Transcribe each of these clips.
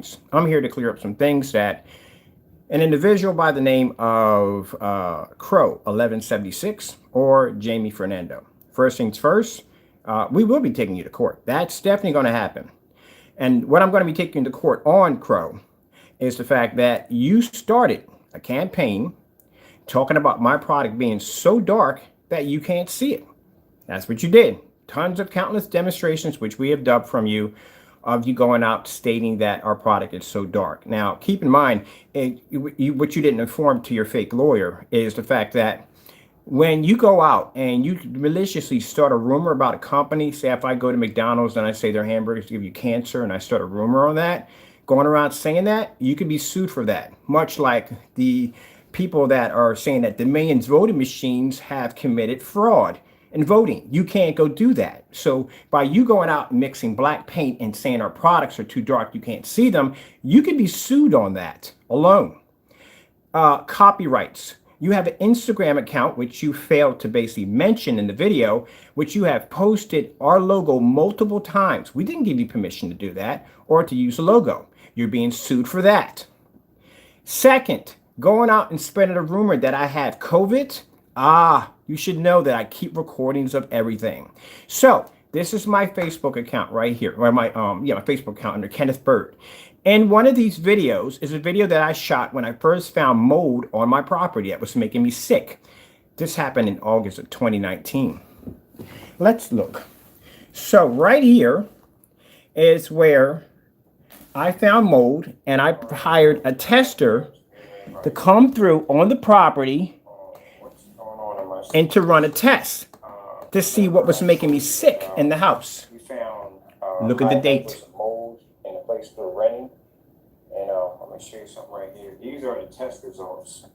things. I'm here to clear up some things that an individual by the name of Crow1176 or Jamie Fernando. First things first, we will be taking you to court. That's definitely going to happen. And what I'm going to be taking you to court on, Crow, is the fact that you started a campaign talking about my product being so dark that you can't see it. That's what you did. Tons of countless demonstrations, which we have dubbed from you, of you going out stating that our product is so dark. Now, keep in mind, what you didn't inform to your fake lawyer is the fact that when you go out and you maliciously start a rumor about a company, say if I go to McDonald's and I say their hamburgers give you cancer and I start a rumor on that, going around saying that, you can be sued for that. Much like the people that are saying that Dominion's voting machines have committed fraud in voting. You can't go do that. So by you going out and mixing black paint and saying our products are too dark, you can't see them, you can be sued on that alone. Copyrights. You have an Instagram account, which you failed to basically mention in the video, which you have posted our logo multiple times. We didn't give you permission to do that or to use a logo. You're being sued for that. Second, going out and spreading a rumor that I have COVID. You should know that I keep recordings of everything. So this is my Facebook account right here, or my my Facebook account under Kenneth Bird. And one of these videos is a video that I shot when I first found mold on my property that was making me sick. This happened in August of 2019. Let's look. So right here is where I found mold, and I hired a tester to come through on the property and to run a test to see what was making me sick in the house. Look at the date. In a place for renting, and I'm gonna show you something right here. These are the test results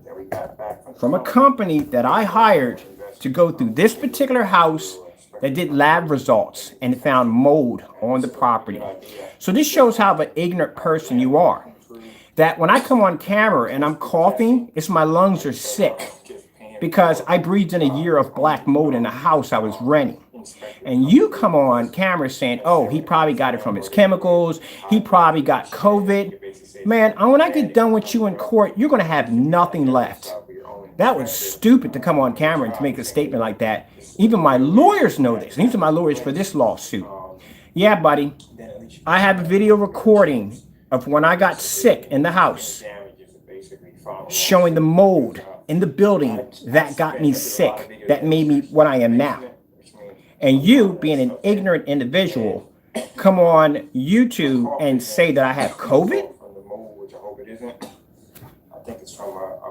that we got back from a company that I hired to go through this particular house that did lab results and found mold on the property. So this shows how of an ignorant person you are. That when I come on camera and I'm coughing, it's my lungs are sick because I breathed in a year of black mold in the house I was renting. And you come on camera saying, oh, he probably got it from his chemicals. He probably got COVID. Man, when I get done with you in court, you're going to have nothing left. That was stupid to come on camera and to make a statement like that. Even my lawyers know this. These are my lawyers for this lawsuit. Yeah, buddy. I have a video recording of when I got sick in the house showing the mold in the building that got me sick, that made me what I am now. And you, being an ignorant individual, come on YouTube and say that I have COVID?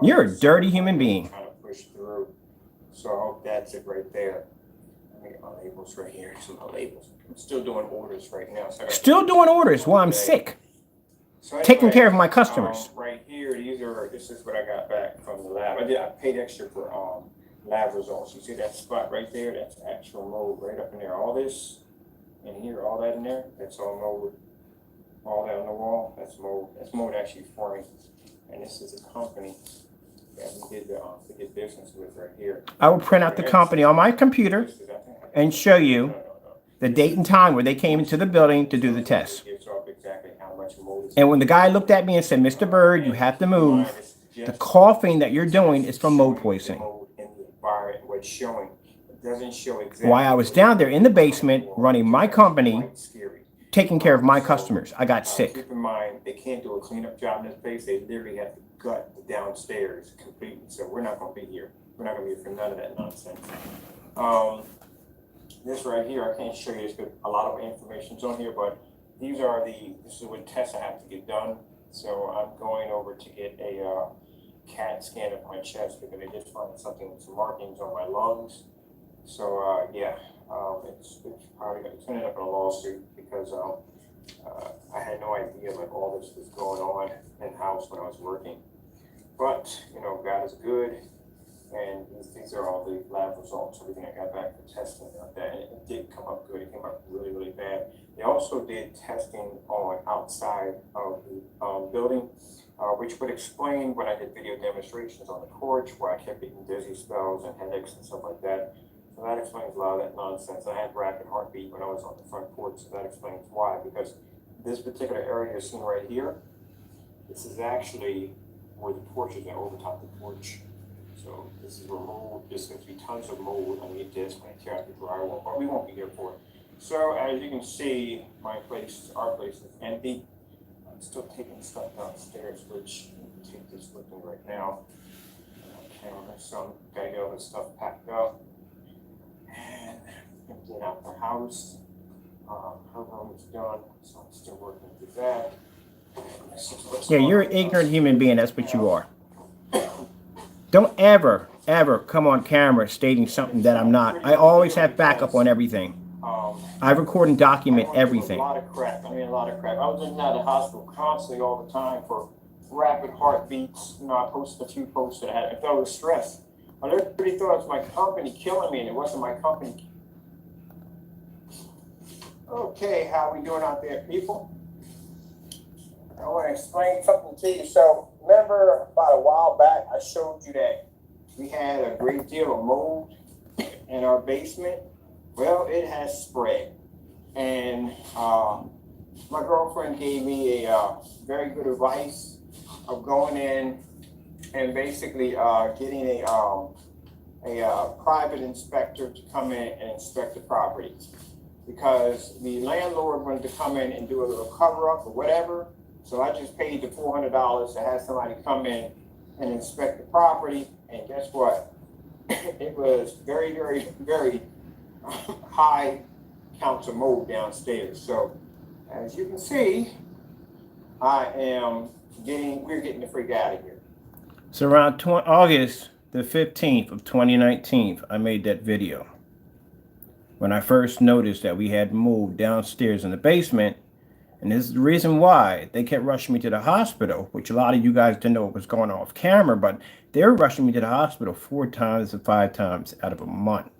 You're a dirty human being. So I hope that's it right there. Let me get my labels right here. Some of my labels. I'm still doing orders right now. So still doing orders while I'm sick. So anyway, taking care of my customers. Right here, this is what I got back from the lab. I paid extra for lab results. You see that spot right there? That's actual mold right up in there. All this in here, all that in there, that's all mold. All that on the wall, that's mold. That's mold actually forming. And this is a company that we did business with right here. I will print out the company on my computer and show you the date and time where they came into the building to do the test. And when the guy looked at me and said, Mr. Bird, you have to move, the coughing that you're doing is from mold poisoning. While I was down there in the basement running my company, taking care of my customers, I got sick. Keep in mind, they can't do a cleanup job in this place. They literally have to gut the downstairs completely. So we're not going to be here. We're not going to be here for none of that nonsense. This right here, I can't show you this, but a lot of information's on here, but this is what tests I have to get done. So I'm going over to get a CAT scan of my chest because they just found something with some markings on my lungs. So it's probably going to end up in a lawsuit because I had no idea like all this was going on in-house when I was working. But, God is good. And these are all the lab results, everything I got back for testing like that. And it did come up good. It came up really, really bad. They also did testing on outside of the building, which would explain when I did video demonstrations on the porch where I kept getting dizzy spells and headaches and stuff like that. So that explains a lot of that nonsense. I had rapid heartbeat when I was on the front porch, so that explains why. Because this particular area you're seeing right here, this is actually where the porch is at, over top the porch. So this is where mold, there's going to be tons of mold underneath this when I tear out the drywall, but we won't be here for it. So as you can see, our place is empty. I'm still taking stuff downstairs, which I'm gonna take this with me right now. Camera, so gotta get all this stuff packed up and emptying out the house. Her room is done, so I'm still working through that. Yeah, you're an ignorant human being. That's what you are. Don't ever come on camera stating something that I'm not. I always have backup on everything. I record and document everything. A lot of crap. I was in and out of the hospital constantly all the time for rapid heartbeats. You know, I posted a few posts that I felt with stress. I literally thought it was my company killing me, and it wasn't my company. Okay, how we doing out there, people? I want to explain something to you. So, remember about a while back, I showed you that we had a great deal of mold in our basement. Well, it has spread. And my girlfriend gave me a very good advice of going in and basically getting a private inspector to come in and inspect the property. Because the landlord wanted to come in and do a little cover-up or whatever. So I just paid the $400 to have somebody come in and inspect the property. And guess what? It was very, very, very high counts of mold downstairs. So as you can see, we're getting the freak out of here. So around August the 15th of 2019, I made that video. When I first noticed that we had moved downstairs in the basement, and this is the reason why they kept rushing me to the hospital, which a lot of you guys didn't know what was going on off camera, but they were rushing me to the hospital 4 times to 5 times out of a month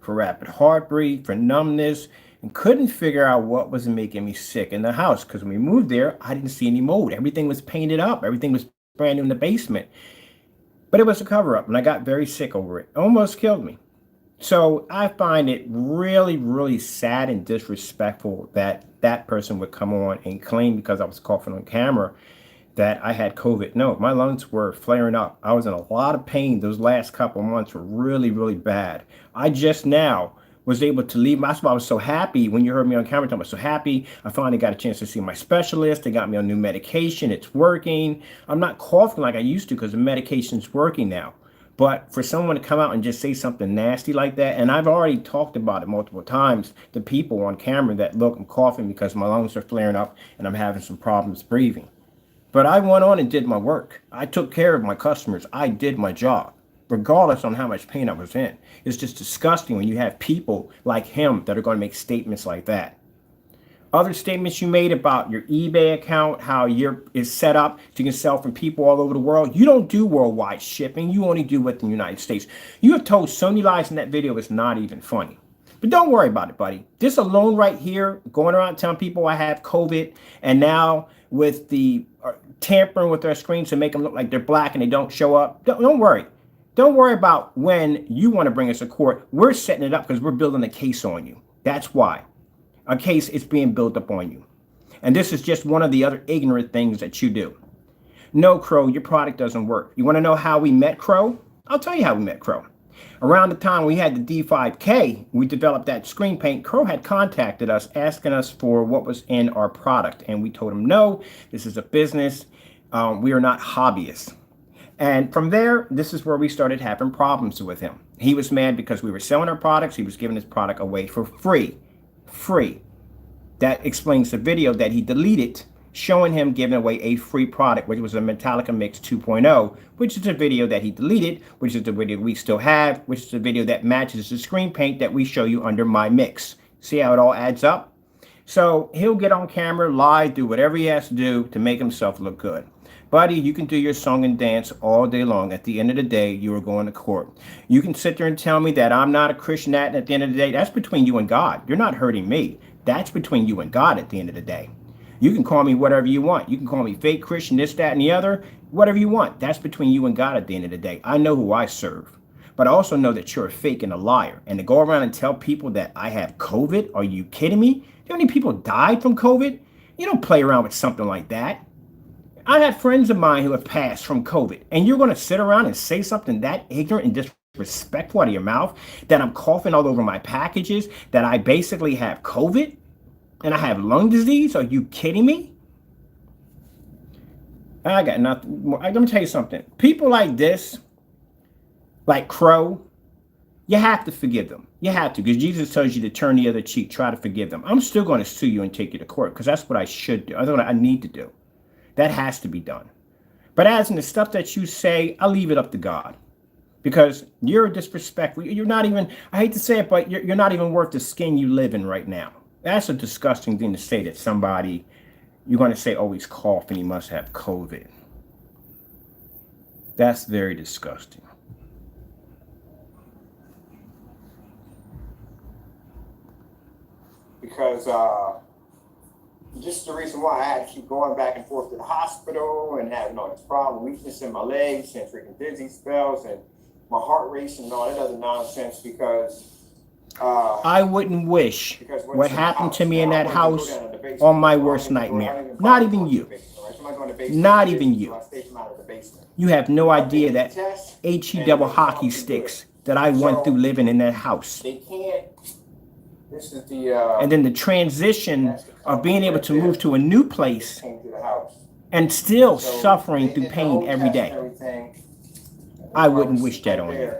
for rapid heartbeat, for numbness, and couldn't figure out what was making me sick in the house. Because when we moved there, I didn't see any mold. Everything was painted up. Everything was brand new in the basement. But it was a cover-up, and I got very sick over it. It almost killed me. So I find it really, really sad and disrespectful that that person would come on and claim because I was coughing on camera that I had COVID. No, my lungs were flaring up. I was in a lot of pain. Those last couple of months were really, really bad. I just now was able to leave. That's why I was so happy when you heard me on camera. I was so happy. I finally got a chance to see my specialist. They got me on new medication. It's working. I'm not coughing like I used to because the medication's working now. But for someone to come out and just say something nasty like that, and I've already talked about it multiple times to people on camera that, look, I'm coughing because my lungs are flaring up and I'm having some problems breathing. But I went on and did my work. I took care of my customers. I did my job, regardless on how much pain I was in. It's just disgusting when you have people like him that are going to make statements like that. Other statements you made about your eBay account, how is set up so you can sell from people all over the world. You don't do worldwide shipping. You only do within the United States. You have told so many lies in that video, it's not even funny. But don't worry about it, buddy. This alone right here, going around telling people I have COVID, and now with the tampering with their screens to make them look like they're black and they don't show up. Don't worry. Don't worry about when you want to bring us to court. We're setting it up because we're building a case on you. That's why. A case is being built up on you. And this is just one of the other ignorant things that you do. No, Crow, your product doesn't work. You want to know how we met Crow? I'll tell you how we met Crow. Around the time we had the D5K, we developed that screen paint. Crow had contacted us asking us for what was in our product. And we told him, no, this is a business. We are not hobbyists. And from there, this is where we started having problems with him. He was mad because we were selling our products. He was giving his product away for free. That explains the video that he deleted showing him giving away a free product, which was a Metallica Mix 2.0, which is a video that he deleted, which is the video we still have, which is the video that matches the screen paint that we show you under my mix. See how it all adds up? So he'll get on camera, lie, do whatever he has to do to make himself look good. Buddy, you can do your song and dance all day long. At the end of the day, you are going to court. You can sit there and tell me that I'm not a Christian, and at the end of the day, that's between you and God. You're not hurting me. That's between you and God at the end of the day. You can call me whatever you want. You can call me fake Christian, this, that, and the other, whatever you want. That's between you and God at the end of the day. I know who I serve. But I also know that you're a fake and a liar. And to go around and tell people that I have COVID, are you kidding me? Do you know how many people died from COVID? You don't play around with something like that. I had friends of mine who have passed from COVID, and you're going to sit around and say something that ignorant and disrespectful out of your mouth, that I'm coughing all over my packages, that I basically have COVID and I have lung disease? Are you kidding me? I got nothing more. Let me tell you something. People like this, like Crow, you have to forgive them. You have to, because Jesus tells you to turn the other cheek, try to forgive them. I'm still going to sue you and take you to court, because that's what I should do. That's what I need to do. That has to be done. But as in the stuff that you say, I'll leave it up to God. Because you're disrespectful. You're not even, I hate to say it, but you're not even worth the skin you live in right now. That's a disgusting thing to say, that somebody, you're going to say, oh, he's coughing, he must have COVID. That's very disgusting. Because this is the reason why I had to keep going back and forth to the hospital and having all this problem, weakness in my legs and freaking dizzy spells and my heart racing and all that other nonsense, because I wouldn't wish what happened to me in that house on my worst nightmare. Not even you. Not even you. You have no idea that HE double hockey sticks that I went through living in that house. They can't. This is the and then the transition of being able to move to a new place and still suffering through pain every day. I wouldn't wish that on you.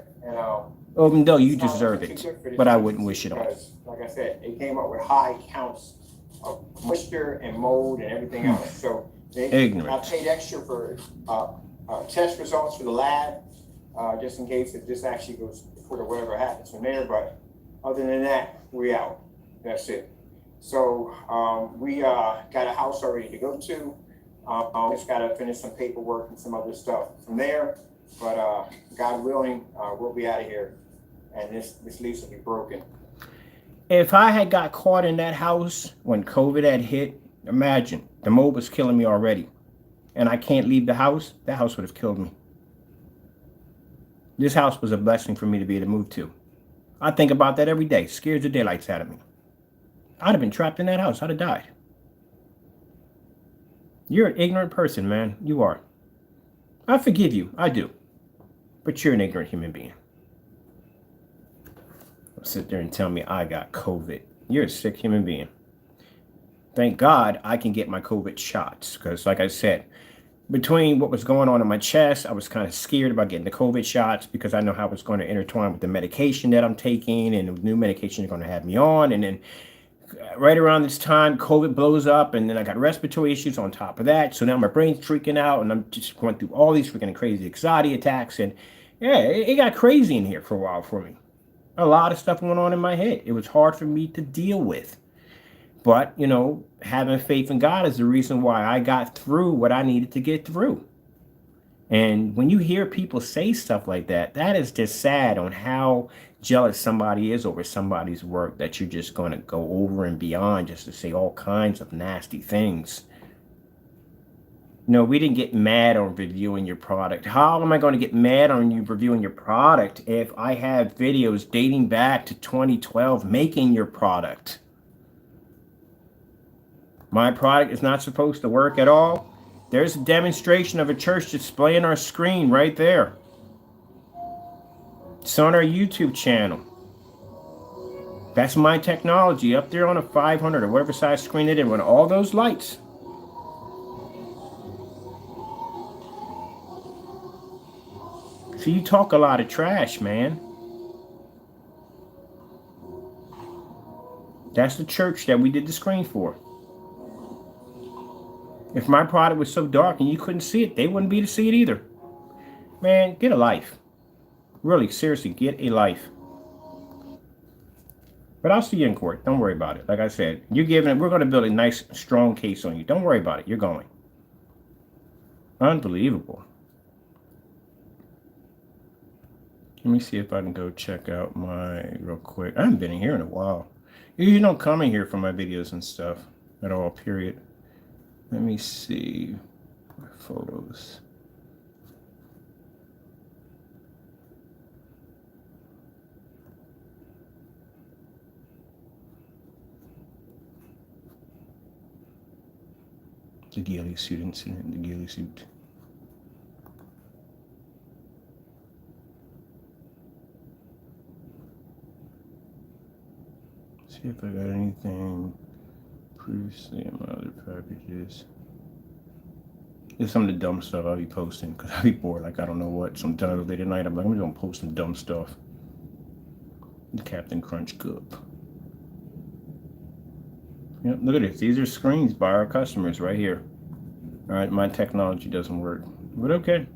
Even though you deserve it, but I wouldn't wish it on you. Like I said, it came up with high counts of moisture and mold and everything else. So I paid extra for test results for the lab, just in case if this actually goes for whatever happens from there. But other than that, we out. That's it. So we got a house already to go to. Just got to finish some paperwork and some other stuff from there. But God willing, we'll be out of here, and this lease will be broken. If I had got caught in that house when COVID had hit, imagine, the mold was killing me already, and I can't leave the house, that house would have killed me. This house was a blessing for me to be able to move to. I think about that every day. Scares the daylights out of me. I'd have been trapped in that house. I'd have died. You're an ignorant person, man. You are. I forgive you. I do. But you're an ignorant human being. Don't sit there and tell me I got COVID. You're a sick human being. Thank God I can get my COVID shots. Because like I said, between what was going on in my chest, I was kind of scared about getting the COVID shots because I know how it's going to intertwine with the medication that I'm taking and the new medication they're going to have me on. And then right around this time, COVID blows up, and then I got respiratory issues on top of that. So now my brain's freaking out, and I'm just going through all these freaking crazy anxiety attacks. And yeah, it got crazy in here for a while for me. A lot of stuff went on in my head. It was hard for me to deal with. But, you know, having faith in God is the reason why I got through what I needed to get through. And when you hear people say stuff like that, that is just sad on how jealous somebody is over somebody's work, that you're just going to go over and beyond just to say all kinds of nasty things. No, we didn't get mad on reviewing your product. How am I going to get mad on you reviewing your product if I have videos dating back to 2012 making your product? My product is not supposed to work at all. There's a demonstration of a church display on our screen right there. It's on our YouTube channel. That's my technology up there on a 500 or whatever size screen it is with all those lights. So you talk a lot of trash, man. That's the church that we did the screen for. If my product was so dark and you couldn't see it, they wouldn't be to see it either. Man, get a life. Really, seriously, get a life. But I'll see you in court. Don't worry about it. Like I said, we're going to build a nice, strong case on you. Don't worry about it. You're going. Unbelievable. Let me see if I can go check out real quick. I haven't been in here in a while. You usually don't come in here for my videos and stuff at all, period. Let me see my photos. The ghillie suit incident, the ghillie suit. See if I got anything previously in my other packages. There's some of the dumb stuff I'll be posting because I'll be bored. Like, I don't know what. Sometimes late at night, I'm like, I'm just going to post some dumb stuff. The Captain Crunch Cup. Yep, look at this. These are screens by our customers right here. All right, my technology doesn't work, but okay.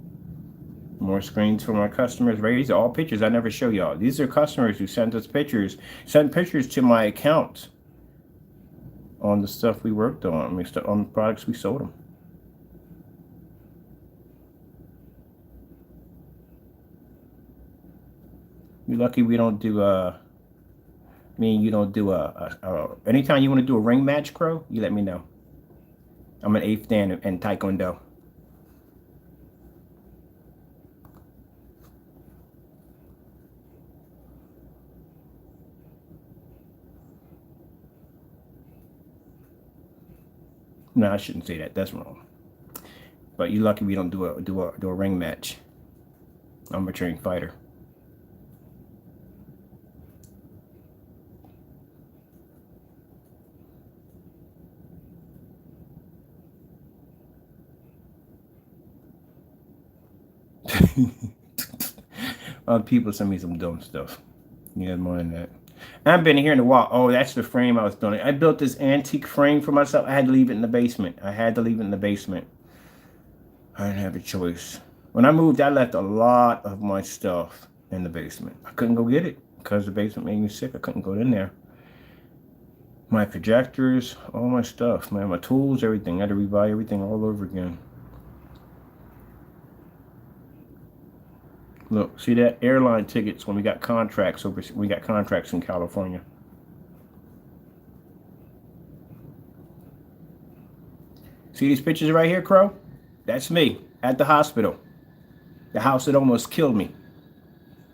More screens for my customers right here. These are all pictures I never show y'all. These are customers who sent us pictures, sent pictures to my account on the stuff we worked on. I mean, on the products we sold them. You're lucky we don't do you don't do anytime you want to do a ring match, Crow, you let me know. I'm an 8th dan in Taekwondo. No, I shouldn't say that. That's wrong. But you're lucky we don't do a ring match. I'm a trained fighter. People send me some dumb stuff. You guys more than that. I've been here in a while. Oh, that's the frame I was doing. I built this antique frame for myself. I had to leave it in the basement. I didn't have a choice. When I moved, I left a lot of my stuff in the basement. I couldn't go get it because the basement made me sick. I couldn't go in there. My projectors, all my stuff, man, my tools, everything. I had to rebuy everything all over again. Look, see that? Airline tickets when we got contracts in California. See these pictures right here, Crow? That's me at the hospital. The house that almost killed me.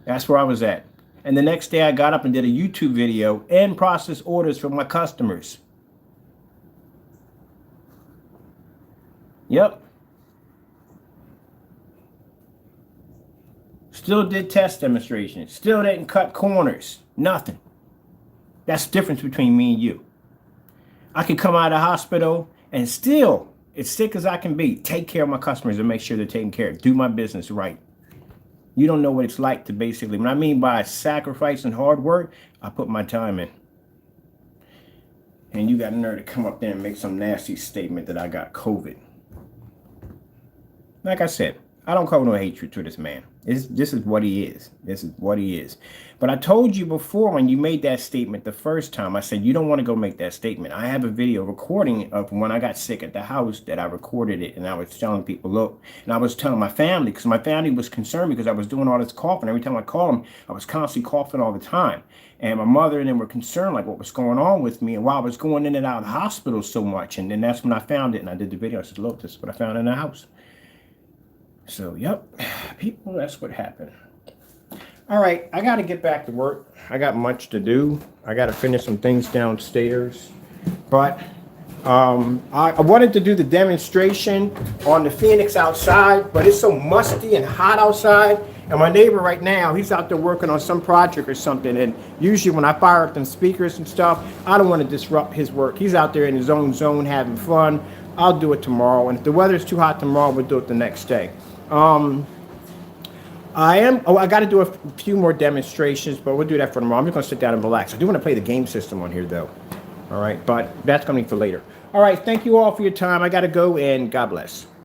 That's where I was at. And the next day I got up and did a YouTube video and processed orders from my customers. Yep. Still did test demonstrations. Still didn't cut corners. Nothing. That's the difference between me and you. I can come out of the hospital and still, as sick as I can be, take care of my customers and make sure they're taken care of. Do my business right. You don't know what it's like to basically, what I mean by sacrifice and hard work, I put my time in. And you got a nerve to come up there and make some nasty statement that I got COVID. Like I said, I don't call no hatred to this man. This is what he is. This is what he is. But I told you before when you made that statement the first time, I said, you don't want to go make that statement. I have a video recording of when I got sick at the house that I recorded it. And I was telling people, look, and I was telling my family, because my family was concerned because I was doing all this coughing. Every time I called them, I was constantly coughing all the time. And my mother and them were concerned, like what was going on with me and why I was going in and out of the hospital so much. And then that's when I found it. And I did the video. I said, look, this is what I found in the house. So, yep, people, that's what happened. All right, I got to get back to work. I got much to do. I got to finish some things downstairs. But I wanted to do the demonstration on the Phoenix outside, but it's so musty and hot outside. And my neighbor right now, he's out there working on some project or something. And usually when I fire up them speakers and stuff, I don't want to disrupt his work. He's out there in his own zone having fun. I'll do it tomorrow. And if the weather's too hot tomorrow, we'll do it the next day. I got to do a few more demonstrations, but we'll do that for tomorrow. I'm just going to sit down and relax. I do want to play the game system on here, though. All right, but that's coming for later. All right, thank you all for your time. I got to go, and God bless.